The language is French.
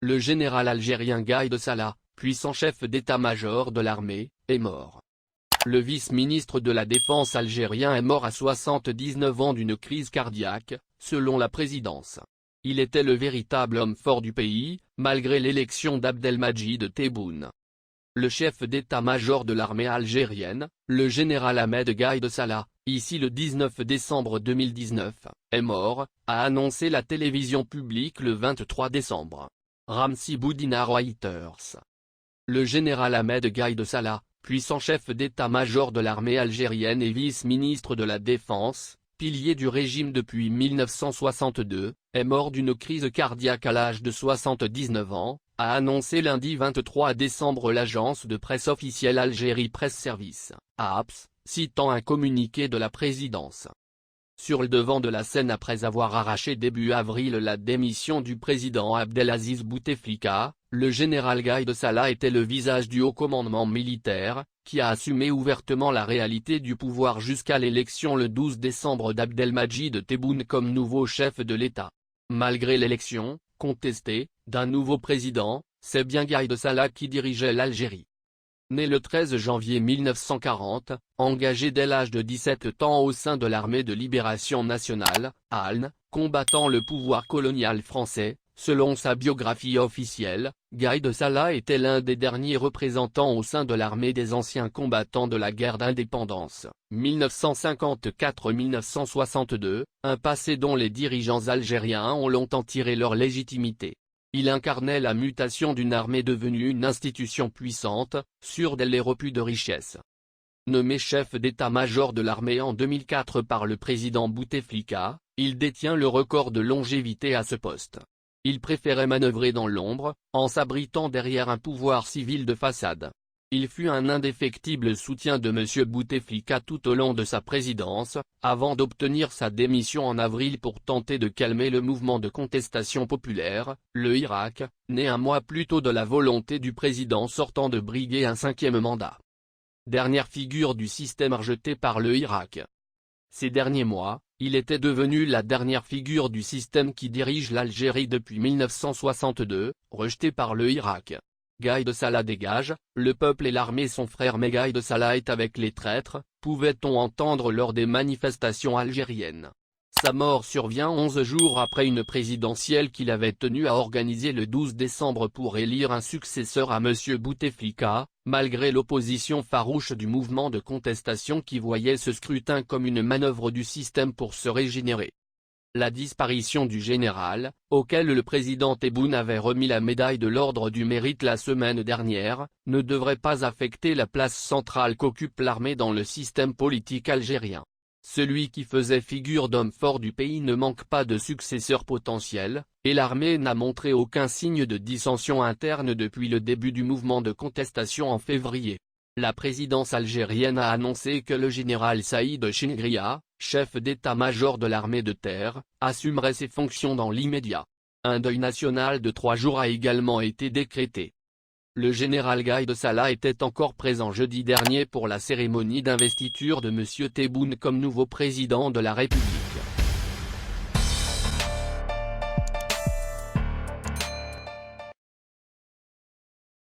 Le général algérien Gaïd Salah, puissant chef d'état-major de l'armée, est mort. Le vice-ministre de la Défense algérien est mort à 79 ans d'une crise cardiaque, selon la présidence. Il était le véritable homme fort du pays, malgré l'élection d'Abdelmadjid Tebboune. Le chef d'état-major de l'armée algérienne, le général Ahmed Gaïd Salah, ici le 19 décembre 2019, est mort, a annoncé la télévision publique le 23 décembre. Ramsi Boudina Reuters. Le général Ahmed Gaïd Salah, puissant chef d'état-major de l'armée algérienne et vice-ministre de la Défense, pilier du régime depuis 1962, est mort d'une crise cardiaque à l'âge de 79 ans, a annoncé lundi 23 décembre l'agence de presse officielle Algérie Presse Service, APS, citant un communiqué de la présidence. Sur le devant de la scène après avoir arraché début avril la démission du président Abdelaziz Bouteflika, le général Gaïd Salah était le visage du haut commandement militaire, qui a assumé ouvertement la réalité du pouvoir jusqu'à l'élection le 12 décembre d'Abdelmadjid Tebboune comme nouveau chef de l'État. Malgré l'élection, contestée, d'un nouveau président, c'est bien Gaïd Salah qui dirigeait l'Algérie. Né le 13 janvier 1940, engagé dès l'âge de 17 ans au sein de l'armée de libération nationale, ALN, combattant le pouvoir colonial français, selon sa biographie officielle, Gaïd Salah était l'un des derniers représentants au sein de l'armée des anciens combattants de la guerre d'indépendance, 1954-1962, un passé dont les dirigeants algériens ont longtemps tiré leur légitimité. Il incarnait la mutation d'une armée devenue une institution puissante, sûre des reputs de richesse. Nommé chef d'état-major de l'armée en 2004 par le président Bouteflika, il détient le record de longévité à ce poste. Il préférait manœuvrer dans l'ombre, en s'abritant derrière un pouvoir civil de façade. Il fut un indéfectible soutien de M. Bouteflika tout au long de sa présidence, avant d'obtenir sa démission en avril pour tenter de calmer le mouvement de contestation populaire, le Hirak, né un mois plus tôt de la volonté du président sortant de briguer un 5e mandat. Dernière figure du système rejeté par le Hirak. Ces derniers mois, il était devenu la dernière figure du système qui dirige l'Algérie depuis 1962, rejeté par le Hirak. Gaïd Salah dégage, le peuple et l'armée sont frères mais Gaïd Salah est avec les traîtres, pouvait-on entendre lors des manifestations algériennes. Sa mort survient 11 jours après une présidentielle qu'il avait tenu à organiser le 12 décembre pour élire un successeur à M. Bouteflika, malgré l'opposition farouche du mouvement de contestation qui voyait ce scrutin comme une manœuvre du système pour se régénérer. La disparition du général, auquel le président Tebboune avait remis la médaille de l'Ordre du Mérite la semaine dernière, ne devrait pas affecter la place centrale qu'occupe l'armée dans le système politique algérien. Celui qui faisait figure d'homme fort du pays ne manque pas de successeur potentiel, et l'armée n'a montré aucun signe de dissension interne depuis le début du mouvement de contestation en février. La présidence algérienne a annoncé que le général Saïd Chingria, chef d'état-major de l'armée de terre, assumerait ses fonctions dans l'immédiat. Un deuil national de 3 jours a également été décrété. Le général Gaïd Salah était encore présent jeudi dernier pour la cérémonie d'investiture de M. Tebboune comme nouveau président de la République.